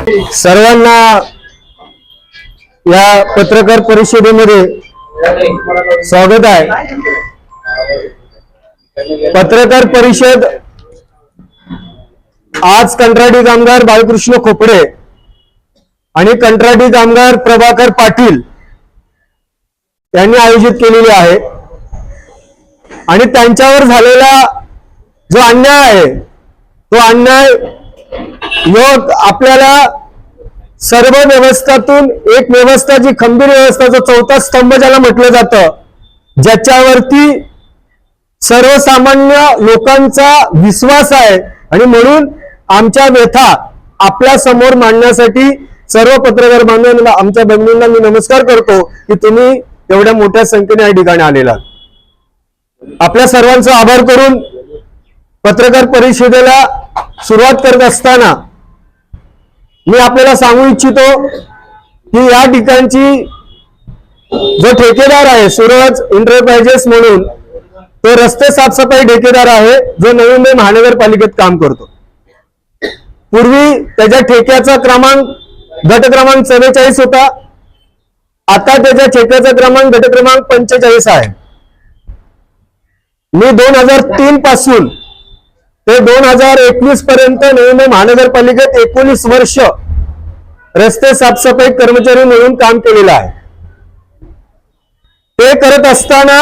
सर्वांना या पत्रकार परिषदेमध्ये स्वागत आहे। पत्रकार परिषद आज कंत्राटी कामगार बाळकृष्ण खोपडे आणि कंत्राटी कामगार प्रभाकर पाटील यांनी आयोजित केलेली आहे आणि त्यांच्यावर झालेला जो अन्याय आहे तो अन्याय आपल्याला सर्व व्यवस्थातून एक व्यवस्था जी खंबीर व्यवस्था जो चौथा स्तंभ ज्याला म्हटलं जातं, ज्याच्यावरती सर्वसामान्य लोकांचा विश्वास आहे आणि म्हणून आमच्या व्यथा आपल्या समोर मांडण्यासाठी सर्व पत्रकार बांधवांना आमच्या बंधूंना मी नमस्कार करतो की तुम्ही एवढ्या मोठ्या संख्येने या ठिकाणी आलेला। आपल्या सर्वांचा आभार करून पत्रकार परिषदेला सुरुवात करत असताना मी आपल्याला सांगू इच्छितो की या ठिकाणची जो ठेकेदार आहे सूरज एंटरप्राइजेस म्हणून तो रस्ते साफसफाई ठेकेदार आहे जो नवी मुंबई महानगरपालिकेत काम करतो। पूर्वी त्याच्या ठेक्याचा क्रमांक गट क्रमांक 44 होता, आता त्याच्या ठेक्याचा क्रमांक गट क्रमांक 45 आहे। मी 2003 पासून ते 2021 पर्यंत नवी मुंबई महानगरपालिकेत 19 वर्ष रस्ते साफसफाई कर्मचारी म्हणून काम केलेलं आहे। ते करत असताना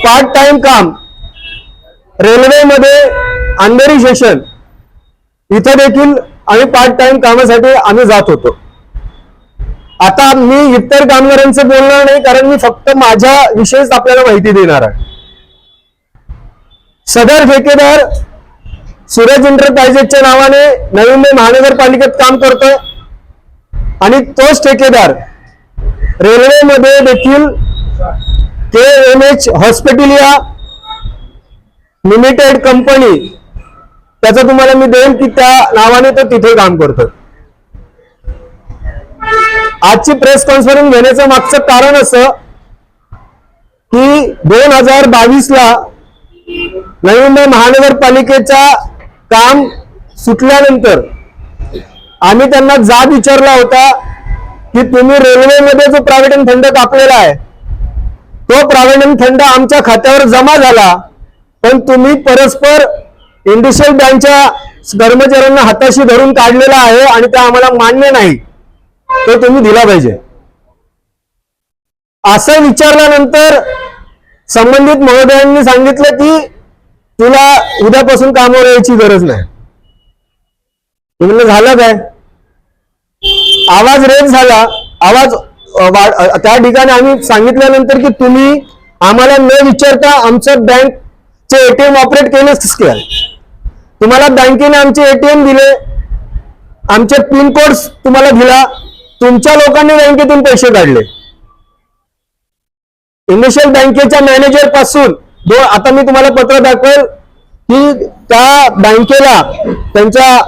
पार्ट टाइम काम रेल्वेमध्ये अंधेरी स्टेशन इथे देखील आम्ही पार्ट टाइम कामासाठी आम्ही जात होतो। आता मी इतर कामगारांचं बोलणार नाही कारण मी फक्त माझ्या विषयीच आपल्याला माहिती देणार आहे। सदर ठेकेदार सूरज एंटरप्राइजेसच्या नावाने नवी मुंबई महानगरपालिकेत काम करतोय आणि तोच ठेकेदार रेल्वेमध्ये देखील KMH हॉस्पिटलिया लिमिटेड कंपनी त्याचा तुम्हाला मी देईन की त्या नावाने तो तिथे काम करतोय। आजची प्रेस कॉन्फरन्स घेण्याचं मागचं कारण असं की 2022 ला नवी मुंबई महानगरपालिकेचा काम सुटल्यानंतर आम्ही त्यांना जाब विचारला होता की तुम्ही रेल्वेमध्ये जो प्रॉव्हिडंट फंड कापलेला आहे तो प्रॉव्हिडंट फंड आमच्या खात्यावर जमा झाला, पण तुम्ही परस्पर इंडस्ट्रियल बँकच्या कर्मचाऱ्यांना हाताशी धरून काढलेला आहे आणि ते आम्हाला मान्य नाही, तो तुम्ही दिला पाहिजे। असं विचारल्यानंतर संबंधित महोदयांनी सांगितलं की तुला उद्यापासून कामावर यायची गरज नाही। म्हणलं झालं काय? आवाज रेज झाला, आवाज त्या ठिकाणी आम्ही सांगितल्यानंतर की तुम्ही आम्हाला न विचारता आमचं बँकचे ATM ऑपरेट केलेच काय? तुम्हाला बँकेने आमचे ATM दिले, आमचे पिन कोड तुम्हाला दिला, तुमच्या लोकांनी बँकेतून पैसे काढले। इंडस्ट्रियल बँकेच्या मॅनेजर पासून आता मी तुम्हाला पत्र दाखवेल की त्या बँकेला त्यांच्या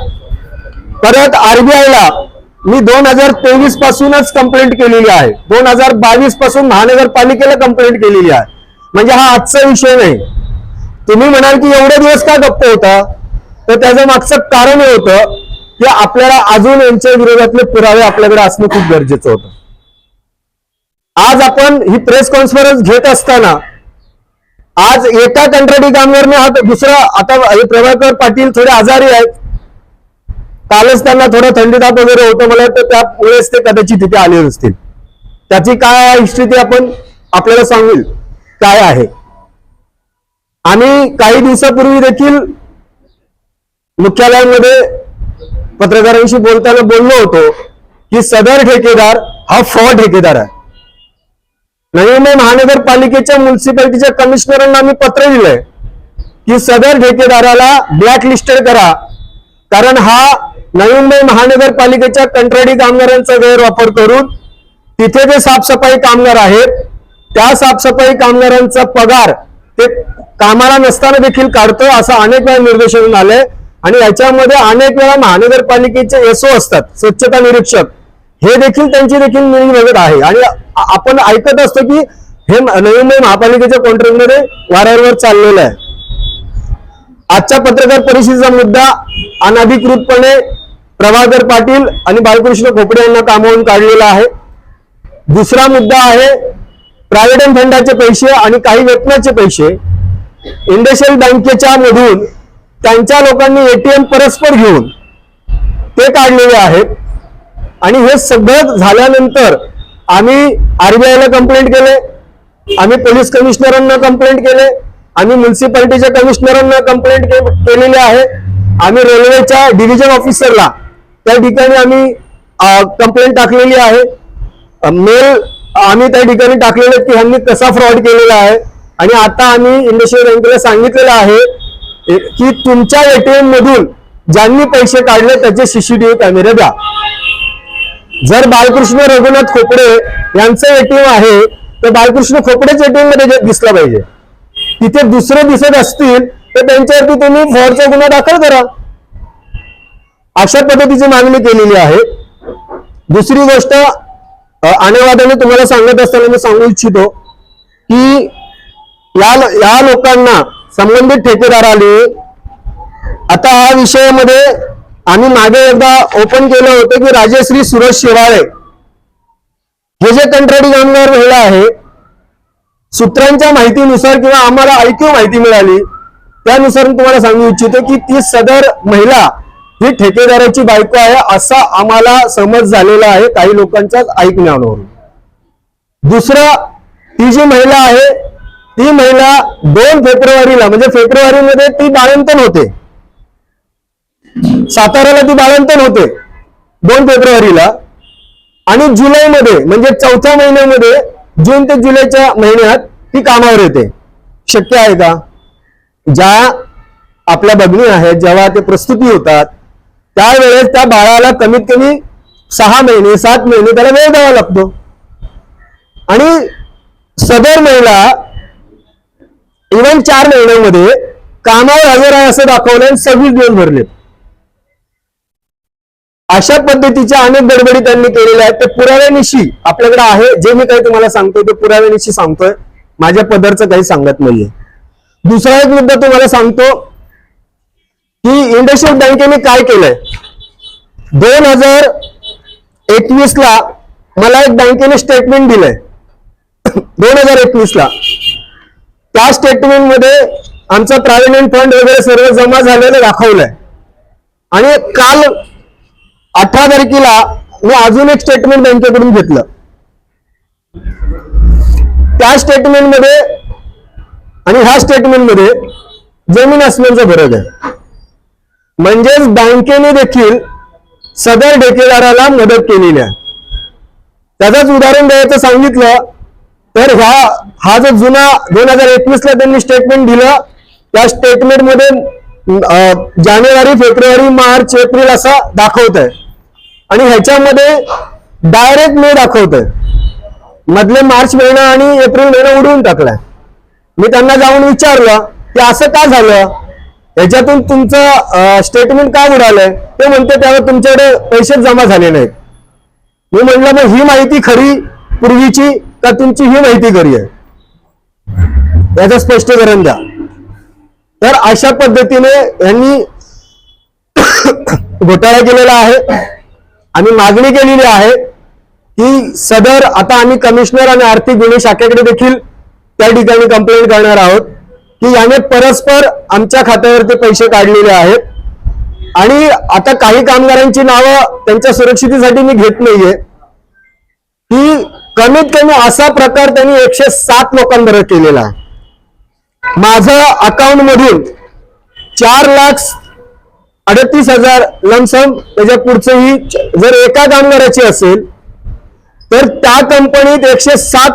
परत RBI ला मी 2023 पासूनच कंप्लेंट केलेली आहे, 2022 पासून महानगरपालिकेला कंप्लेंट केलेली आहे। म्हणजे हा आजचा विषय नाही। तुम्ही म्हणाल की एवढे दिवस का गप्प होता, तर त्याचं मागचं कारण हे होतं की आपल्याला अजून यांच्या विरोधातले पुरावे आपल्याकडे असणं खूप गरजेचं होतं। आज आपण ही प्रेस कॉन्फरन्स घेत असताना आज एका कंत्राटी कामगारने हा दुसरा आता प्रभाकर पाटील थोडे आजारी आहेत, कालच त्यांना थोडं थंडी ताप वगैरे होतं, मला वाटतं त्यामुळेच ते कदाचित तिथे आले असतील। त्याची काय हिस्ट्री ते आपण आपल्याला सांगेल काय आहे। आम्ही काही दिवसापूर्वी देखील मुख्यालयामध्ये पत्रकारांशी बोलताना बोललो होतो की सदर ठेकेदार हा फ्रॉड ठेकेदार आहे। नवी मुंबई महानगरपालिकेच्या म्युन्सिपालिटीच्या कमिशनरांना आम्ही पत्र दिलंय की सदर ठेकेदाराला ब्लॅक लिस्टेड करा, कारण हा नवी मुंबई महानगरपालिकेच्या कंत्राटी कामगारांचा गैरवापर करून तिथे जे साफसफाई कामगार आहेत त्या साफसफाई कामगारांचा पगार ते कामाला नसताना देखील काढतो, असं अनेक वेळा निर्देशन आलंय। आणि याच्यामध्ये अनेक वेळा महानगरपालिकेचे SO असतात, स्वच्छता निरीक्षक, हे देखील त्यांची देखील मिळवत आहे। आणि आपण ऐकत असतो की हे नवी मुंबई महापालिकेच्या कॉन्ट्रॅक्टमध्ये वारंवार चाललेलं आहे। आजच्या पत्रकार परिषदेचा मुद्दा अनधिकृतपणे प्रभाकर पाटील आणि बाळकृष्ण खोपडे यांना कामावून काढलेला आहे. दुसरा मुद्दा आहे प्रॉव्हिडंट फंडाचे पैसे आणि काही वेतनाचे पैसे इंडस्ट्रियल बँकेच्या मधून त्यांच्या लोकांनी एटीएम परस्पर घेऊन ते काढलेले आहेत. आणि हे सगळं झाल्यानंतर आम्ही आरबीआयला कंप्लेंट केले, आम्ही पोलीस कमिशनरांना कंप्लेंट केले, आम्ही म्युन्सिपालिटीच्या कमिशनरांना कंप्लेंट केलेली आहे, आम्ही रेल्वेच्या डिव्हिजन ऑफिसरला त्या ठिकाणी आम्ही कंप्लेंट टाकलेली आहे, मेल आम्ही त्या ठिकाणी टाकलेले की ह्यांनी कसा फ्रॉड केलेला आहे. आणि आता आम्ही इंडस्ट्रियल बँकेला सांगितलेलं आहे की तुमच्या एटीएम मधून ज्यांनी पैसे काढले त्याचे सीसीटीव्ही कॅमेरे द्या. जर बाळकृष्ण रघुनाथ खोपडे यांचं एटीएम आहे तर बाळकृष्ण खोपडेच एटीएम मध्ये दिसला पाहिजे. तिथे दुसरे दिसत असतील तर त्यांच्यावरती तुम्ही फ्रॉडचा गुन्हा दाखल करा. अशा पद्धतीची मागणी केलेली आहे. दुसरी गोष्ट अनेवादाने तुम्हाला सांगत असताना मी सांगू इच्छितो की या लोकांना संबंधित ठेकेदाराने आता हा विषयामध्ये आम्ही मागे एकदा ओपन केलं होतं की राजश्री सुरेश शिवाळे हे जे कंत्राटी कामगार महिला आहे, सूत्रांच्या माहितीनुसार किंवा आम्हाला ऐकून माहिती मिळाली त्यानुसार तुम्हाला सांगू इच्छितो की ती सदर महिला ही ठेकेदाराची बायको आहे असा आम्हाला समज झालेला आहे काही लोकांच्या ऐकण्यावरून. दुसरं, ती जी महिला आहे ती महिला 2 फेब्रुवारीला म्हणजे फेब्रुवारीमध्ये ती बाळंतन होते, साताऱ्याला ती बाळंतन होते 2 फेब्रुवारीला. आणि जुलैमध्ये म्हणजे 4थ्या महिन्यामध्ये जून ते जुलैच्या महिन्यात ती कामावर येते. शक्य आहे का? ज्या आपल्या भगिनी आहेत जेव्हा ते प्रस्तुती होतात त्यावेळेस त्या बाळाला कमीत कमी 6 महिने 7 महिने त्याला वेळ द्यावा लागतो. आणि सदर महिला इव्हन 4 महिन्यामध्ये कामावर हजर आहे असं दाखवलं 26 दिवस भरले. अशा पद्धतीच्या अनेक गडबडी त्यांनी केलेल्या आहेत. ते पुराव्यानिशी आपल्याकडे आहे. जे मी काही तुम्हाला सांगतोय ते पुराव्यानिशी सांगतोय, माझ्या पदरचं काही सांगत नाहीये. दुसरा एक मुद्दा तुम्हाला सांगतो की इंडस्ट्रियल बँकेने काय केलंय. 2021 ला मला एक बँकेने स्टेटमेंट दिलंय 2021 ला. त्या स्टेटमेंट मध्ये आमचा प्रॉव्हिडंट फंड वगैरे सर्व जमा झालेलं दाखवलंय. आणि काल 18 तारखेला मी अजून एक स्टेटमेंट बँकेकडून घेतलं. त्या स्टेटमेंट मध्ये आणि ह्या स्टेटमेंट मध्ये जमीन आसमानचा फरक आहे. म्हणजेच बँकेने देखील सदर ठेकेदाराला मदत केलेली आहे. त्याचंच उदाहरण द्यायचं सांगितलं तर हा जो जुना 2021 ला त्यांनी स्टेटमेंट दिलं त्या स्टेटमेंट मध्ये जानेवारी फेब्रुवारी मार्च एप्रिल असा दाखवत आहे आणि ह्याच्यामध्ये डायरेक्ट मे दाखवत आहे. मधले मार्च महिना आणि एप्रिल महिना उडवून टाकलाय. मी त्यांना जाऊन विचारलं की असं का झालं, ह्याच्यातून तुमचं स्टेटमेंट का उडालंय. ते म्हणते त्यावर तुमच्याकडे पैसे जमा झाले नाहीत. मी म्हटलं मग ही माहिती खरी पूर्वीची का तुमची ही माहिती खरी आहे, याचं स्पष्टीकरण द्या. तर अशा पद्धतीने यांनी घोटाळा केलेला आहे. आम्ही मागणी केलेली आहे की सदर आता आम्ही कमिशनर आणि आर्थिक गुन्हे शाखेकडे देखील त्या ठिकाणी कंप्लेंट करणार आहोत की याने परस्पर आमच्या खात्यावरती पैसे काढलेले आहेत. आणि आता काही कामगारांची नावं त्यांच्या सुरक्षितेसाठी मी घेत नाहीये की कमीत कमी असा प्रकार त्यांनी 107 लोकांबरोबर केलेला आहे. माझं अकाउंट मधून 4,38,000 लमसम त्याच्या पुढचंही जर एका कामगाराची असेल तर त्या कंपनीत 107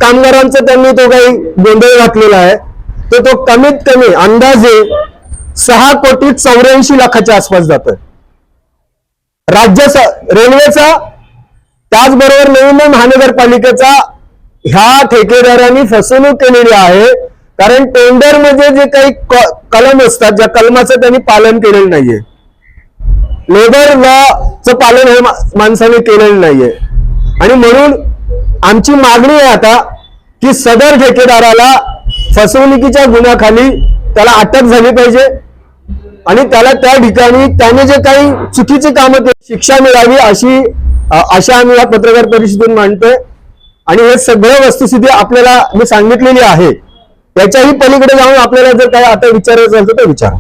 कामगारांचा त्यांनी तो काही गोंधळ घातलेला आहे. तर तो कमीत कमी अंदाजे 6,84,00,00,000च्या आसपास जातोय. राज्य रेल्वेचा त्याचबरोबर नवी मुंबई महानगरपालिकेचा ह्या ठेकेदारांनी फसवणूक केलेली आहे. कारण टेंडर मध्ये जे काही कलम असतात ज्या कलमाचं त्यांनी पालन केलेलं नाहीये, लेबर लॉचं पालन हे माणसाने केलेलं नाहीये. आणि म्हणून आमची मागणी आहे आता की सदर ठेकेदाराला फसवणुकीच्या गुन्ह्याखाली त्याला अटक झाली पाहिजे. आणि त्याला त्या ठिकाणी त्याने जे काही चुकीची कामं केली शिक्षा मिळावी अशी आशा आम्ही या पत्रकार परिषदेतून मांडतोय. आणि हे सगळं वस्तुस्थिती आपल्याला मी सांगितलेली आहे. त्याच्याही पलीकडे जाऊन आपल्याला जर काही आता विचारायचं असेल तर विचारा.